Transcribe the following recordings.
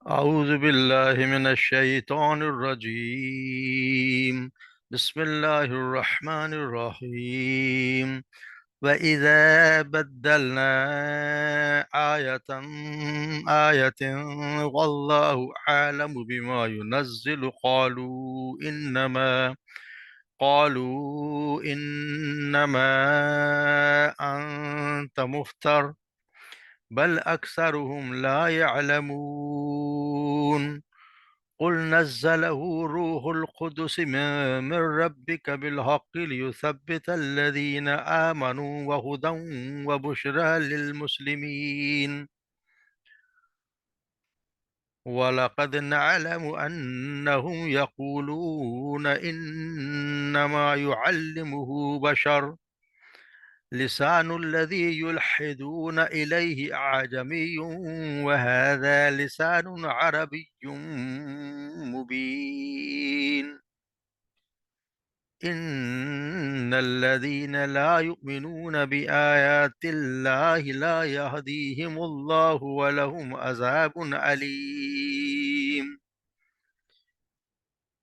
أعوذ بالله من الشيطان الرجيم. بسم الله الرحمن الرحيم. وإذا بدلنا آية آية والله أعلم بما ينزل قالوا إنما أنت مفتر بل أكثرهم لا يعلمون. قل نزله روح القدس من ربك بالحق ليثبت الذين آمنوا وهدى وبشرى للمسلمين. ولقد نعلم أنهم يقولون إنما يعلمه بشر لسان الذي يلحدون إليه أعجمي وهذا لسان عربي مبين. إن الذين لا يؤمنون بآيات الله لا يهديهم الله ولهم عذاب أليم.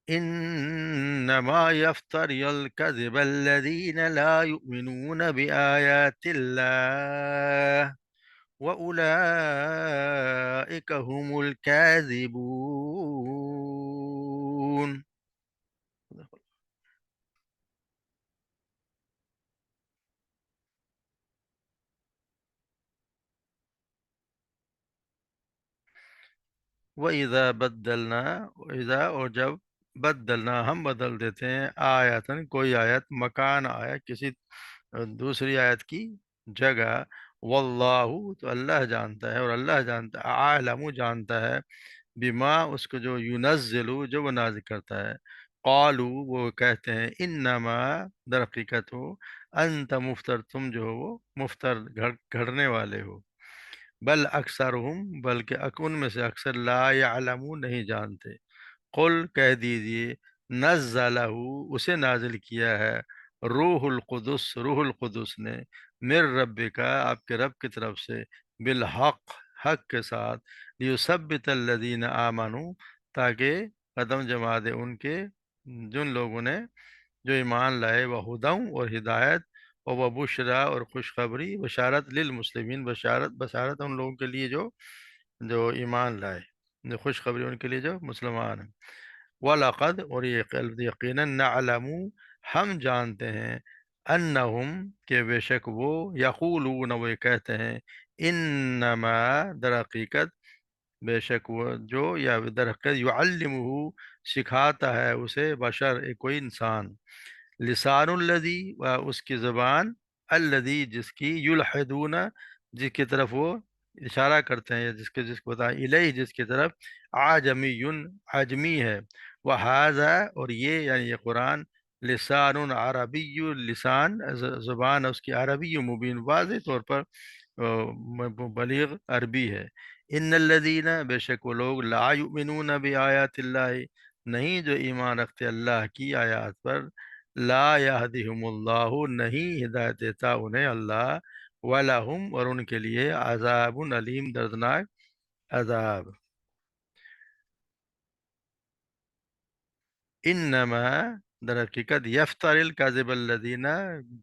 إنما يفتري الكذب الذين لا يؤمنون بآيات الله وأولئك هم الكاذبون. وإذا اور جب بدلنا ہم بدل دیتے ہیں آیتن کوئی آیت مکان آیا کسی دوسری آیت کی جگہ واللہ تو اللہ جانتا ہے اور اللہ جانتا ہے عالم جانتا ہے بما اس کو جو ینزلو جو وہ نازل کرتا ہے قالو وہ کہتے ہیں انما در حقیقت ہو انت مفتر تم جو ہو وہ مفتر گھڑنے والے ہو بل اکثرہم بلکہ ان میں سے اکثر لا یعلمون نہیں جانتے قل کہہ دیجئے نزلہ اسے نازل کیا ہے روح القدس نے مر رب کا آپ کے رب کی طرف سے بالحق حق کے ساتھ لیثبت الذین آمنوا تاکہ قدم جما دے ان کے جن لوگوں نے جو ایمان لائے وہ ہدوں اور ہدایت اور وہ بشرا اور خوشخبری بشارت للمسلمین بشارت ان لوگوں کے لیے جو ایمان لائے جو خوشخبری ان کے لیے جو مسلمان ہیں وَلَقَدْ اور یقیناً نعلم ہم جانتے ہیں انہم کہ بے شک وہ یقولون وہ کہتے ہیں انما در حقیقت بے شک وہ جو یا در حقیقت یعلمہ سکھاتا ہے اسے بشر ایک کوئی انسان لسان الذی و اس کی زبان الذی جس کی یلحدون جس کی طرف وہ اشارہ کرتے ہیں یا جس کو بتائیں الیہ جس کی طرف عجمی عجمی ہے وہذا اور یہ یعنی یہ قرآن لسان عربی لسان زبان اس کی عربی مبین واضح طور پر بلیغ عربی ہے ان الذین بے شک وہ لوگ لا یؤمنون بآیات اللہ نہیں جو ایمان رکھتے اللہ کی آیات پر لا یہدیہم اللہ نہیں ہدایت دیتا انہیں اللہ وَلَهُمْ اور ان کے لیے عذاب علیم دردناک عذاب انما در حقیقت یفتر الکذب الذین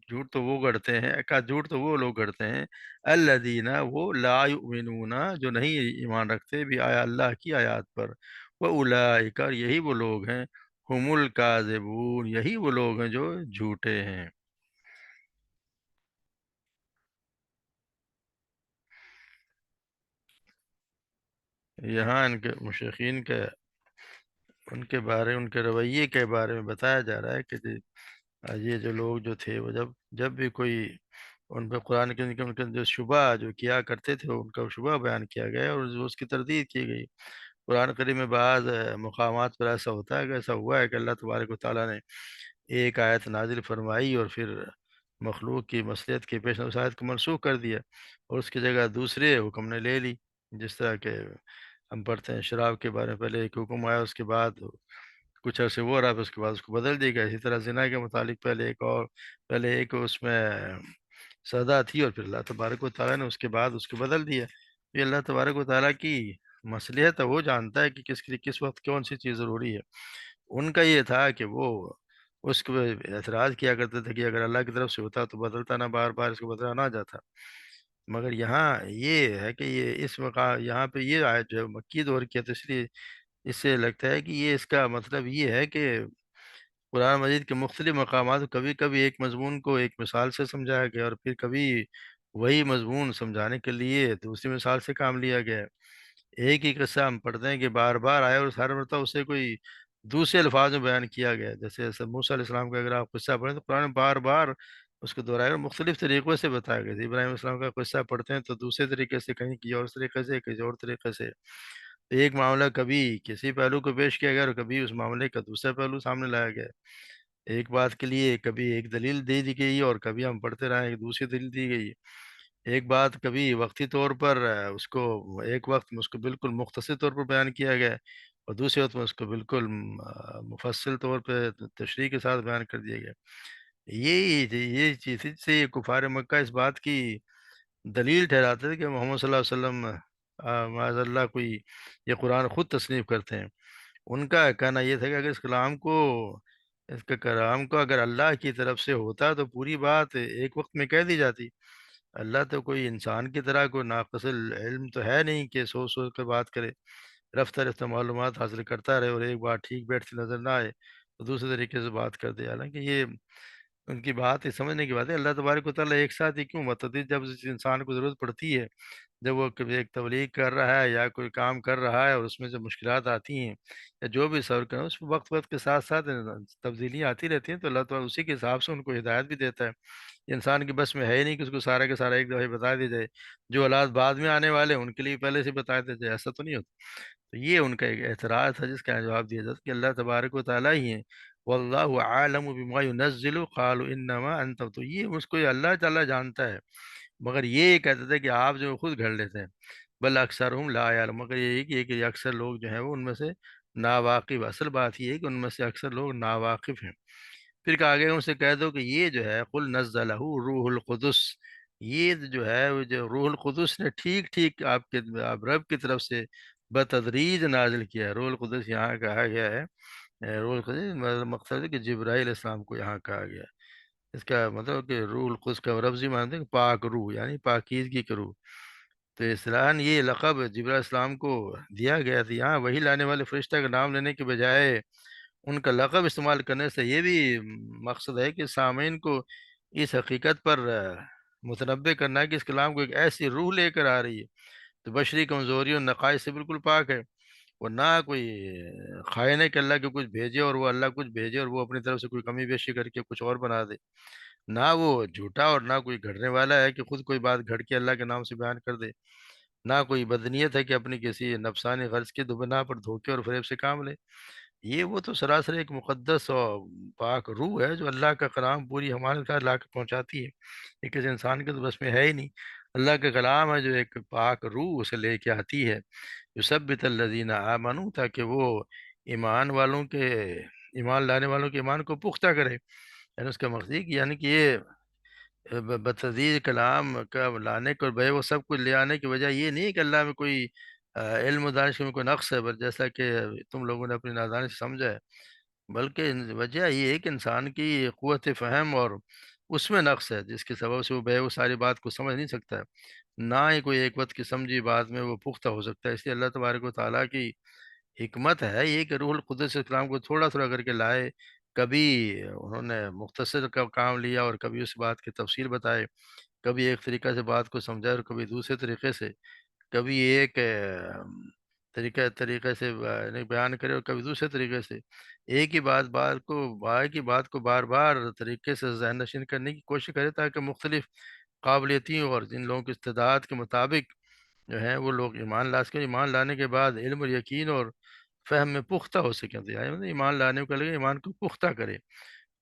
جھوٹ تو وہ گڑتے ہیں جھوٹ تو وہ لوگ گڑتے ہیں الذین وہ لا یؤمنون جو نہیں ایمان رکھتے بھی آیا اللہ کی آیات پر وَأُولَئِكَ اور یہی وہ لوگ ہیں ہم الکاذبون یہی وہ لوگ ہیں جو جھوٹے ہیں یہاں ان کے مشرکین کے ان کے رویے کے بارے میں بتایا جا رہا ہے کہ یہ جو لوگ جو تھے وہ جب بھی کوئی ان پہ قرآن کے ان کے جو شبہ جو کیا کرتے تھے ان کا شبہ بیان کیا گیا اور اس کی تردید کی گئی قرآن کریم میں بعض مقامات پر ایسا ہوتا ہے کہ ایسا ہوا ہے کہ اللہ تبارک و تعالیٰ نے ایک آیت نازل فرمائی اور پھر مخلوق کی مصلحت کے پیش اس آیت کو منسوخ کر دیا اور اس کی جگہ دوسرے حکم نے لے لی جس طرح کہ ہم پڑھتے ہیں شراب کے بارے میں پہلے ایک حکم آیا اس کے بعد کچھ عرصے وہ رہا پھر اس کے بعد اس کو بدل دیا گیا اسی طرح زنا کے متعلق پہلے ایک اس میں سزا تھی اور پھر اللہ تبارک و تعالیٰ نے اس کے بعد اس کو بدل دیا یہ اللہ تبارک و تعالیٰ کی مصلحت ہے وہ جانتا ہے کہ کس کے لیے کس وقت کون سی چیز ضروری ہے۔ ان کا یہ تھا کہ وہ اس کو اعتراض کیا کرتے تھے کہ اگر اللہ کی طرف سے ہوتا تو بدلتا نہ، بار بار اس کو بدلا نہ جاتا۔ مگر یہاں یہ ہے کہ یہ اس وقت یہاں پہ یہ آیت جو ہے مکی دور کی ہے، تو اس لیے اس سے لگتا ہے کہ یہ اس کا مطلب یہ ہے کہ قرآن مجید کے مختلف مقامات کبھی کبھی ایک مضمون کو ایک مثال سے سمجھایا گیا، اور پھر کبھی وہی مضمون سمجھانے کے لیے دوسری مثال سے کام لیا گیا ہے۔ ایک ہی قصہ ہم پڑھتے ہیں کہ بار بار آیا اور ہر مرتبہ اسے کوئی دوسرے الفاظ میں بیان کیا گیا ہے۔ جیسے موسیٰ علیہ السلام کا اگر آپ قصہ پڑھیں تو قرآن میں بار بار اس کو دہرایا اور مختلف طریقوں سے بتایا گیا ہے۔ ابراہیم علیہ السلام کا قصہ پڑھتے ہیں تو دوسرے طریقے سے، کہیں کسی اور طریقے سے، کسی اور طریقے سے ایک معاملہ کبھی کسی پہلو کو پیش کیا گیا اور کبھی اس معاملے کا دوسرا پہلو سامنے لایا گیا۔ ایک بات کے لیے کبھی ایک دلیل دے دی گئی اور کبھی ہم پڑھتے رہے ایک دوسری دلیل دی گئی۔ ایک بات کبھی وقتی طور پر اس کو ایک وقت میں اس کو بالکل مختصر طور پر بیان کیا گیا ہے، اور دوسرے وقت میں اس کو بالکل مفصل طور پہ تشریح کے ساتھ بیان کر دیا گیا۔ یہ چیز سے یہ کفار مکہ اس بات کی دلیل ٹھہراتے تھے کہ محمد صلی اللہ علیہ وسلم معاذ اللہ کوئی یہ قرآن خود تصنیف کرتے ہیں۔ ان کا کہنا یہ تھا کہ اگر اس کے کلام کو اگر اللہ کی طرف سے ہوتا تو پوری بات ایک وقت میں کہہ دی جاتی۔ اللہ تو کوئی انسان کی طرح کوئی ناقص علم تو ہے نہیں کہ سوچ سوچ کر بات کرے، رفتہ رفتہ معلومات حاصل کرتا رہے اور ایک بات ٹھیک بیٹھتی نظر نہ آئے تو دوسرے طریقے سے بات کر دے۔ حالانکہ یہ ان کی بات یہ سمجھنے کی بات ہے، اللہ تبارک و تعالیٰ ایک ساتھ ہی کیوں متعدد جب اس انسان کو ضرورت پڑتی ہے، جب وہ کبھی ایک تبلیغ کر رہا ہے یا کوئی کام کر رہا ہے اور اس میں جو مشکلات آتی ہیں یا جو بھی صبر کریں اس میں وقت وقت کے ساتھ ساتھ تبدیلیاں آتی رہتی ہیں، تو اللہ تعالیٰ اسی کے حساب سے ان کو ہدایت بھی دیتا ہے۔ انسان کی بس میں ہے ہی نہیں کہ اس کو سارا کا سارا ایک دفعہ بتا دی جائے، جو حالات بعد میں آنے والے ہیں ان کے لیے پہلے سے بتا دیا جائے، ایسا تو نہیں ہوتا۔ تو یہ ان کا ایک اعتراض تھا جس کا جواب دیا جاتا کہ اللہ تبارک و تعالیٰ ہی ہیں، واللہ عالم بما ينزل قالوا انما انت، تو یہ اس کو اللہ تعالیٰ جانتا ہے، مگر یہ کہتے تھے کہ آپ جو خود گھڑ لیتے ہیں۔ بل اکثرهم لا يعلم، مگر یہ ہے کہ اکثر لوگ جو ہیں وہ ان میں سے ناواقف، اصل بات یہ ہے کہ ان میں سے اکثر لوگ ناواقف ہیں۔ پھر کہا گیا ان سے کہہ دو کہ یہ جو ہے قل نزلہ روح القدس، یہ جو ہے وہ جو روح القدس نے ٹھیک ٹھیک آپ رب کی طرف سے بتدریج نازل کیا ہے۔ روح القدس یہاں کہا گیا ہے، روح القدس مقصد ہے کہ جبرائیل علیہ السلام کو یہاں کہا گیا ہے۔ اس کا مطلب کہ روح القدس کا لفظی معنی ہے کہ پاک روح، یعنی پاکیزگی کا روح۔ تو اصطلاحاً یہ لقب جبرائیل علیہ السلام کو دیا گیا تھا۔ یہاں وہی لانے والے فرشتہ کا نام لینے کے بجائے ان کا لقب استعمال کرنے سے یہ بھی مقصد ہے کہ سامعین کو اس حقیقت پر متنبع کرنا ہے کہ اس کلام کو ایک ایسی روح لے کر آ رہی ہے تو بشری کمزوری اور نقائص سے بالکل پاک ہے۔ وہ نہ کوئی خائن ہے کہ اللہ کے کچھ بھیجے اور وہ اللہ کچھ بھیجے اور وہ اپنی طرف سے کوئی کمی بیشی کر کے کچھ اور بنا دے، نہ وہ جھوٹا اور نہ کوئی گھڑنے والا ہے کہ خود کوئی بات گھڑ کے اللہ کے نام سے بیان کر دے، نہ کوئی بدنیت ہے کہ اپنی کسی نفسانی غرض کی بنا پر دھوکے اور فریب سے کام لے۔ یہ وہ تو سراسر ایک مقدس اور پاک روح ہے جو اللہ کا کلام پوری ہمارے ساتھ لا کے پہنچاتی ہے۔ یہ کسی انسان کے تو بس میں ہے ہی نہیں، اللہ کا کلام ہے جو ایک پاک روح اسے لے کے آتی ہے، یثبت الذین آمنوا، تاکہ وہ ایمان والوں کے ایمان لانے والوں کے ایمان کو پختہ کرے۔ یعنی اس کا مقصد یہ کہ یعنی کہ یہ بتدریج کلام کا لانے کو بے وہ سب کچھ لے آنے کی وجہ یہ نہیں کہ اللہ میں کوئی علم و دانش میں کوئی نقص ہے، بس جیسا کہ تم لوگوں نے اپنی نادانی سے سمجھا ہے، بلکہ وجہ یہ ہے کہ انسان کی قوت فہم اور اس میں نقص ہے جس کے سبب سے وہ بے وہ ساری بات کو سمجھ نہیں سکتا ہے، نہ ہی کوئی ایک وقت کی سمجھی بات میں وہ پختہ ہو سکتا ہے۔ اس لیے اللہ تبارک و تعالیٰ کی حکمت ہے یہ کہ روح القدس اسلام کو تھوڑا تھوڑا کر کے لائے، کبھی انہوں نے مختصر کا کام لیا اور کبھی اس بات کی تفصیل بتائے، کبھی ایک طریقہ سے بات کو سمجھا اور کبھی دوسرے طریقے سے، کبھی ایک طریقے سے یعنی بیان کرے اور کبھی دوسرے طریقے سے، ایک ہی بات کو بار بار طریقے سے ذہن نشین کرنے کی کوشش کرے تاکہ مختلف قابلیتوں اور جن لوگوں کی استعداد کے مطابق جو ہیں وہ لوگ ایمان لا سکیں، ایمان لانے کے بعد علم اور یقین اور فہم میں پختہ ہو سکیں۔ تو یعنی مطلب ایمان لانے کو لگے ایمان کو پختہ کرے،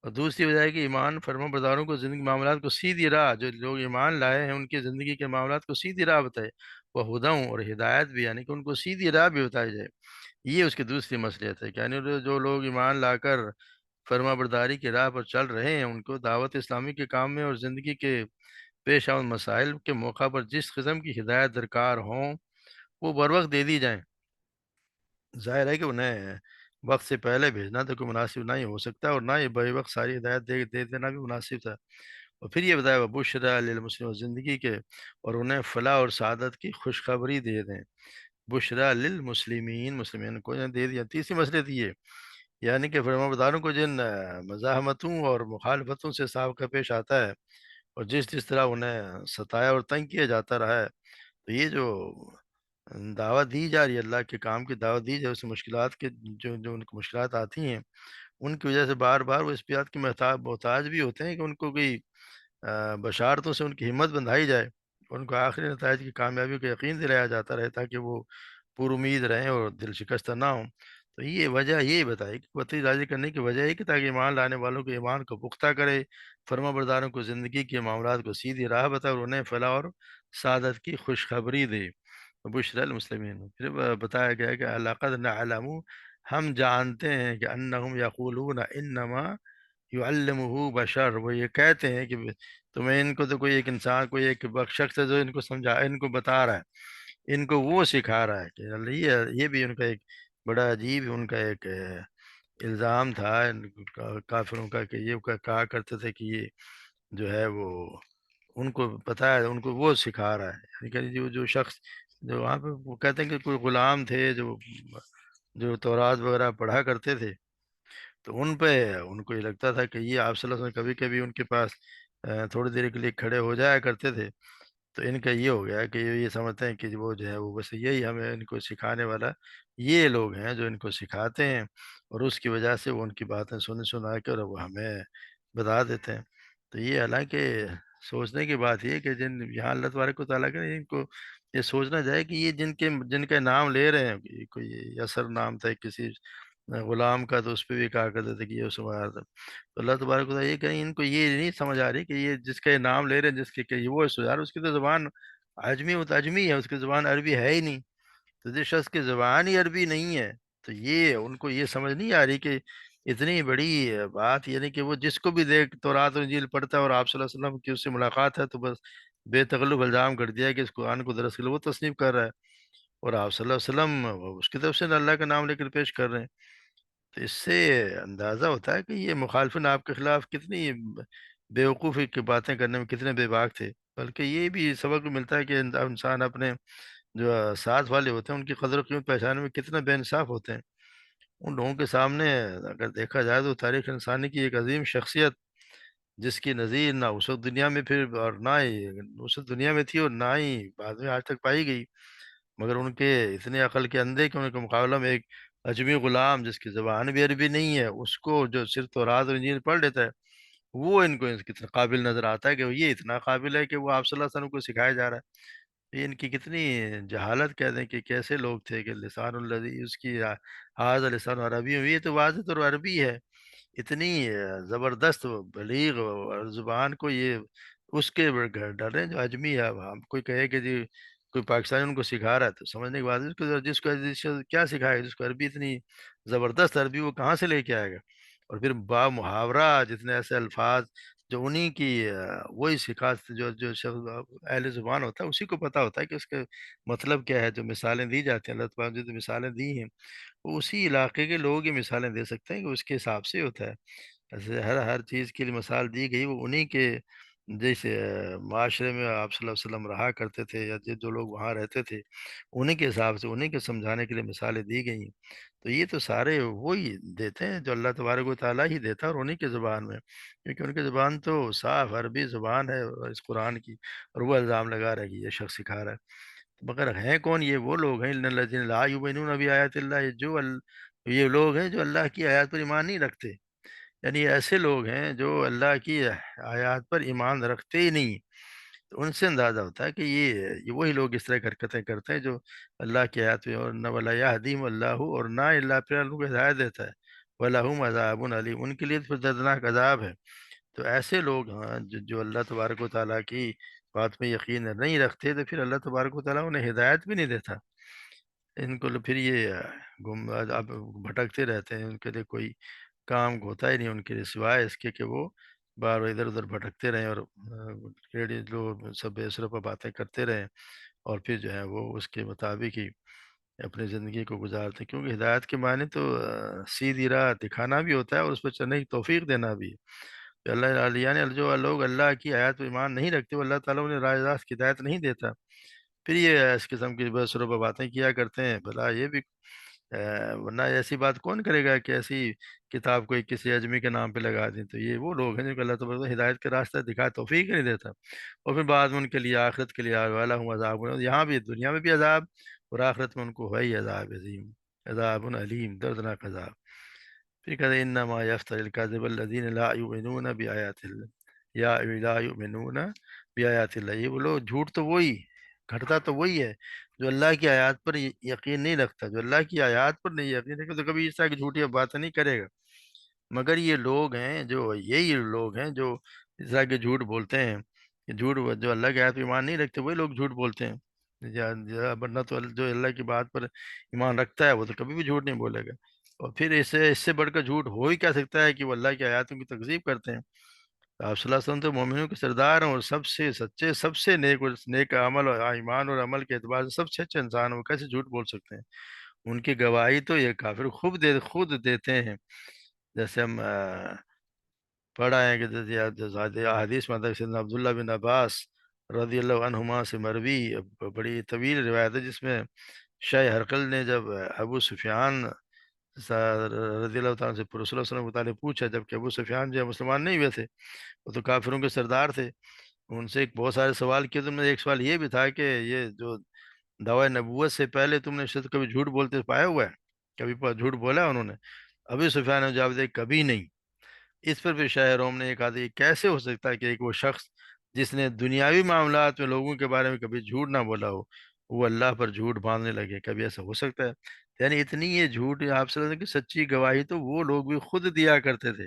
اور دوسری وجہ ہے کہ ایمان فرما برداروں کو زندگی معاملات کو سیدھی راہ، جو لوگ ایمان لائے ہیں ان کی زندگی کے معاملات کو سیدھی راہ بتائے، وہ ہدوں اور ہدایت بھی، یعنی کہ ان کو سیدھی راہ بھی بتائی جائے۔ یہ اس کی دوسری مصلحت ہے کہ یعنی جو لوگ ایمان لا کر فرما برداری کی راہ پر چل رہے ہیں ان کو دعوت اسلامی کے کام میں اور زندگی کے پیش آمد مسائل کے موقع پر جس قسم کی ہدایت درکار ہوں وہ بر وقت دے دی جائیں۔ ظاہر ہے کہ انہیں وقت سے پہلے بھیجنا تو کوئی مناسب نہیں ہو سکتا، اور نہ ہی بے وقت ساری ہدایت دے دینا بھی مناسب تھا۔ اور پھر یہ بتایا بشرا للمسلم زندگی کے، اور انہیں فلاح اور سعادت کی خوشخبری دے دیں۔ بشرا للمسلمین، مسلمین کو دے دیا۔ تیسری مسئلہ تھی یہ، یعنی کہ فرمانبرداروں کو جن مزاحمتوں اور مخالفتوں سے سابقہ پیش آتا ہے، اور جس طرح انہیں ستایا اور تنگ کیا جاتا رہا ہے، تو یہ جو دعوت دی جا رہی ہے، اللہ کے کام کی دعوت دی جائے، اس مشکلات کے جو ان کو مشکلات آتی ہیں، ان کی وجہ سے بار بار وہ اس بات کی محتاج بھی ہوتے ہیں کہ ان کو کوئی بشارتوں سے ان کی ہمت بندھائی جائے، اور ان کو آخری نتائج کی کامیابی کا یقین دلایا جاتا رہے، تاکہ وہ پر امید رہیں اور دل شکستہ نہ ہوں۔ تو یہ وجہ یہی بتائی کہ وطی راضی کرنے کی وجہ ہے کہ تاکہ ایمان لانے والوں کے ایمان کو پختہ کرے، فرما برداروں کو زندگی کے معاملات کو سیدھی راہ بتائے، اور انہیں فلاح اور سعادت کی خوشخبری دے۔ بشر المسلمین، پھر بتایا گیا کہ لقد نعلم، ہم جانتے ہیں کہ انہم یقولون انما یعلمہ بشر، وہ یہ کہتے ہیں کہ تمہیں ان کو تو کوئی ایک انسان، کوئی ایک شخص ہے جو ان کو سمجھا، ان کو بتا رہا ہے، ان کو وہ سکھا رہا ہے کہ یہ بھی ان کا ایک بڑا عجیب ان کا ایک الزام تھا کافروں کا، کہ یہ کہا کرتے تھے کہ یہ جو ہے وہ ان کو پتہ ہے، ان کو وہ سکھا رہا ہے، یعنی کہ جو شخص جو وہاں پہ وہ کہتے ہیں کہ کوئی غلام تھے جو تورات وغیرہ پڑھا کرتے تھے، تو ان پہ ان کو یہ لگتا تھا کہ یہ آپ صلی اللہ علیہ وسلم کبھی کبھی ان کے پاس تھوڑی دیر کے لیے کھڑے ہو جایا کرتے تھے، تو ان کا یہ ہو گیا کہ یہ سمجھتے ہیں کہ وہ جو ہے وہ بس یہی ہمیں ان کو سکھانے والا یہ لوگ ہیں جو ان کو سکھاتے ہیں، اور اس کی وجہ سے وہ ان کی باتیں سنا کر وہ ہمیں بتا دیتے ہیں۔ تو یہ حالانکہ سوچنے کی بات یہ ہے کہ یہاں اللہ تبارک و تعالیٰ کا ان کو یہ سوچنا چاہے کہ یہ جن کا نام لے رہے ہیں، کہ کوئی یسر نام تھا کسی غلام کا، تو اس پہ بھی کہا کرتے تھے کہ یہ اس میں تو اللہ تبارک و تعالیٰ یہ کہیں ان کو یہ نہیں سمجھ آ رہی کہ یہ جس کا یہ نام لے رہے ہیں، جس کے کہ وہ سجار، اس کی تو زبان عجمی، وہ تو عجمی ہے، اس کی زبان عربی ہے ہی نہیں، تو جس شخص کی زبان ہی عربی نہیں ہے، تو یہ ان کو یہ سمجھ نہیں آ رہی کہ اتنی بڑی بات، یعنی کہ وہ جس کو بھی دیکھ تو رات و انجیل پڑھتا ہے، اور آپ صلی اللہ علیہ وسلم کی اس سے ملاقات ہے، تو بس بے تکلف الزام کر دیا کہ اس قرآن کو دراصل وہ تصنیف کر رہا ہے، اور آپ صلی اللہ علیہ وسلم اس کی طرف سے اللہ کا نام لے کر پیش کر رہے ہیں۔ تو اس سے اندازہ ہوتا ہے کہ یہ مخالفین آپ کے خلاف کتنی بیوقوفی کی باتیں کرنے میں کتنے بے باک تھے، بلکہ یہ بھی سبق ملتا ہے کہ انسان اپنے جو ساتھ والے ہوتے ہیں ان کی قدر و قیمت پہچانے میں کتنا بے انصاف ہوتے ہیں۔ ان لوگوں کے سامنے اگر دیکھا جائے تو تاریخ انسانی کی ایک عظیم شخصیت، جس کی نظیر نہ اس وقت دنیا میں پھر، اور نہ ہی اس وقت دنیا میں تھی، اور نہ ہی بعد میں آج تک پائی گئی، مگر ان کے اتنے عقل کے اندھے کہ ان کے مقابلہ میں ایک اجمی غلام جس کی زبان بھی عربی نہیں ہے، اس کو جو صرف تورات اور انجیل پڑھ لیتا ہے، وہ ان کو کتنا قابل نظر آتا ہے کہ یہ اتنا قابل ہے کہ وہ آپ صلی اللہ علیہ وسلم کو سکھایا جا رہا ہے۔ یہ ان کی کتنی جہالت کہہ دیں کہ کیسے لوگ تھے کہ لسان الذی، اس کی ہاذا لسان عربی، یہ تو واضح طور عربی ہے، اتنی زبردست بلیغ زبان کو یہ اس کے ڈر ہیں جو اجمی ہے۔ اب ہم کوئی کہے کہ جی کوئی پاکستانی ان کو سکھا رہا ہے، تو سمجھنے کی بات ہے، جس کو کیا سکھائے گا، جس کو عربی اتنی زبردست عربی وہ کہاں سے لے کے آئے گا؟ اور پھر با محاورہ جتنے ایسے الفاظ جو انہی کی وہی سکھا، جو شخص اہل زبان ہوتا ہے اسی کو پتہ ہوتا ہے کہ اس کے مطلب کیا ہے، جو مثالیں دی جاتی ہیں اللہ تعالیٰ نے جو مثالیں دی ہیں، وہ اسی علاقے کے لوگ ہی مثالیں دے سکتے ہیں کہ اس کے حساب سے ہوتا ہے۔ ایسے ہر چیز کے لیے مثال دی گئی، وہ انہی کے جیسے معاشرے میں آپ صلی اللہ علیہ وسلم رہا کرتے تھے، یا جو لوگ وہاں رہتے تھے انہی کے حساب سے، انہی کے سمجھانے کے لیے مثالیں دی گئی ہیں۔ تو یہ تو سارے وہی دیتے ہیں جو اللہ تبارک و تعالیٰ ہی دیتا ہے، اور انہی کے زبان میں، کیونکہ ان کی زبان تو صاف عربی زبان ہے اس قرآن کی، اور وہ الزام لگا رہا ہے کہ یہ شخص سکھا رہا ہے۔ مگر ہیں کون یہ؟ وہ لوگ ہیں ان الذین لا یؤمنون بآیات اللہ، یہ لوگ ہیں جو اللہ کی آیات پر ایمان نہیں رکھتے، یعنی ایسے لوگ ہیں جو اللہ کی آیات پر ایمان رکھتے ہی نہیں، تو ان سے اندازہ ہوتا ہے کہ یہ وہی لوگ اس طرح کی حرکتیں کرتے ہیں جو اللہ کی آیات پہ، اور نہ ولا یہدیہم اللہ، اور نہ اللہ پھر ان کو ہدایت دیتا ہے، وَلَهُمْ عَذَابٌ عَلِيمٌ، ان کے لیے پھر دردناک عذاب ہے۔ تو ایسے لوگ ہاں جو اللہ تبارک و تعالیٰ کی بات میں یقین نہیں رکھتے، تو پھر اللہ تبارک و تعالیٰ انہیں ہدایت بھی نہیں دیتا، ان کو پھر یہ اب بھٹکتے رہتے ہیں، ان کے لیے کوئی کام ہوتا ہی نہیں ان کے لیے، سوائے اس کے کہ وہ بار بار ادھر ادھر بھٹکتے رہیں، اور ریڈی لوگ سب بے سرپا باتیں کرتے رہیں، اور پھر جو ہے وہ اس کے مطابق ہی اپنی زندگی کو گزارتے ہیں، کیونکہ ہدایت کے معنی تو سیدھی راہ دکھانا بھی ہوتا ہے اور اس پہ چلنے کی توفیق دینا بھی ہے۔ کہ اللہ علیہ نے جو لوگ اللہ کی آیات پہ ایمان نہیں رکھتے، وہ اللہ تعالیٰ انہیں راہ راست کی ہدایت نہیں دیتا، پھر یہ اس قسم کی بس و باتیں کیا کرتے ہیں، بھلا یہ بھی ورنہ ایسی بات کون کرے گا کہ ایسی کتاب کوئی کسی اجمی کے نام پہ لگا دیں؟ تو یہ وہ لوگ ہیں جن کو اللہ تبارک ہدایت کا راستہ دکھائے، توفیق نہیں دیتا، اور پھر بعد میں ان کے لیے آخرت کے لیے والا ہوں عذاب، یہاں بھی دنیا میں بھی عذاب، اور آخرت میں ان کو ہے ہی عذاب عظیم، عذاب علیم، دردناک عذاب۔ پھر کہتے ہیں انما یفتر الکذب الذین لا یؤمنون بآیات اللہ، یا لا یؤمنون بآیات اللہ، یہ وہ لوگ جھوٹ تو وہی گھٹتا تو وہی ہے جو اللہ کی آیات پر یقین نہیں رکھتا، جو اللہ کی آیات پر نہیں یقین رکھتا تو کبھی اس طرح کی جھوٹی باتیں نہیں کرے گا۔ مگر یہ لوگ ہیں جو یہی لوگ ہیں جو اس طرح کے جھوٹ بولتے ہیں، کہ جھوٹ جو اللہ کی آیات پر ایمان نہیں رکھتے وہی لوگ جھوٹ بولتے ہیں۔ ورنہ تو جو اللہ کی بات پر ایمان رکھتا ہے وہ تو کبھی بھی جھوٹ نہیں بولے گا، اور پھر اس سے بڑھ کر جھوٹ ہو ہی کیا سکتا ہے کہ وہ اللہ کی آیاتوں کی تکذیب کرتے ہیں۔ آپ صلی اللہ علیہ وسلم تو مومنوں کے سردار ہیں اور سب سے سچے، سب سے نیک عمل اور ایمان اور عمل کے اعتبار سے سب سے اچھے انسان ہیں، وہ کیسے جھوٹ بول سکتے ہیں؟ ان کی گواہی تو یہ کافر خود دیتے ہیں، جیسے ہم پڑھا ہے کہ حدیث میں آتا ہے کہ سیدنا عبداللہ بن عباس رضی اللہ عنہما سے مروی بڑی طویل روایت ہے، جس میں شاہ ہرقل نے جب ابو سفیان رضی اللہ تعالیٰ سے رسول اللہ صلی اللہ علیہ وسلم کے متعلق پوچھا، جبکہ ابو سفیان جو ہے مسلمان نہیں ہوئے تھے، وہ تو کافروں کے سردار تھے، ان سے ایک بہت سارے سوال کیے، تو ان میں ایک سوال یہ بھی تھا کہ یہ جو دعوی نبوت سے پہلے تم نے شاید کبھی جھوٹ بولتے پایا ہوا ہے؟ کبھی جھوٹ بولا ہے انہوں نے؟ ابھی سفیان نے جواب دیا کبھی نہیں۔ اس پر بھی شاہ روم نے کہا تھا یہ کیسے ہو سکتا ہے کہ ایک وہ شخص جس نے دنیاوی معاملات میں لوگوں کے بارے میں کبھی جھوٹ نہ بولا ہو، وہ اللہ پر جھوٹ باندھنے لگے؟ کبھی ایسا ہو سکتا ہے؟ یعنی اتنی یہ جھوٹ آپ سے کہ سچی گواہی تو وہ لوگ بھی خود دیا کرتے تھے،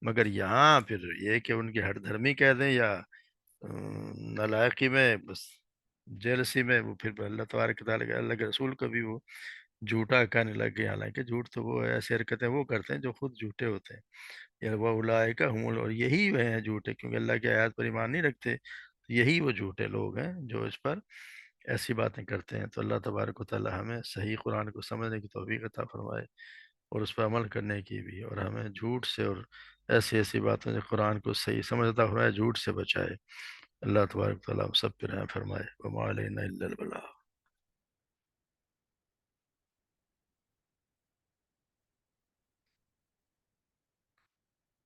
مگر یہاں پھر یہ کہ ان کی ہٹ دھرمی کہہ دیں یا نالائقی میں، بس جیلسی میں، وہ پھر اللہ تبارک تعالیٰ کے اللہ کے رسول کو بھی وہ جھوٹا کہنے لگ گئے، حالانکہ جھوٹ تو وہ ایسی حرکتیں وہ کرتے ہیں جو خود جھوٹے ہوتے ہیں، یا وہ اولئک ہم اور یہی وہ ہیں جھوٹے، کیونکہ اللہ کی آیات پر ایمان نہیں رکھتے، تو یہی وہ جھوٹے لوگ ہیں جو اس پر ایسی باتیں کرتے ہیں۔ تو اللہ تبارک و تعالیٰ ہمیں صحیح قرآن کو سمجھنے کی توفیق عطا فرمائے، اور اس پر عمل کرنے کی بھی، اور ہمیں جھوٹ سے اور ایسی ایسی باتوں سے قرآن کو صحیح سمجھ عطا فرمائے، جھوٹ سے بچائے۔ اللہ تبارک و تعالیٰ ہم سب پہ رحم فرمائے۔ وما علینا الا البلاغ۔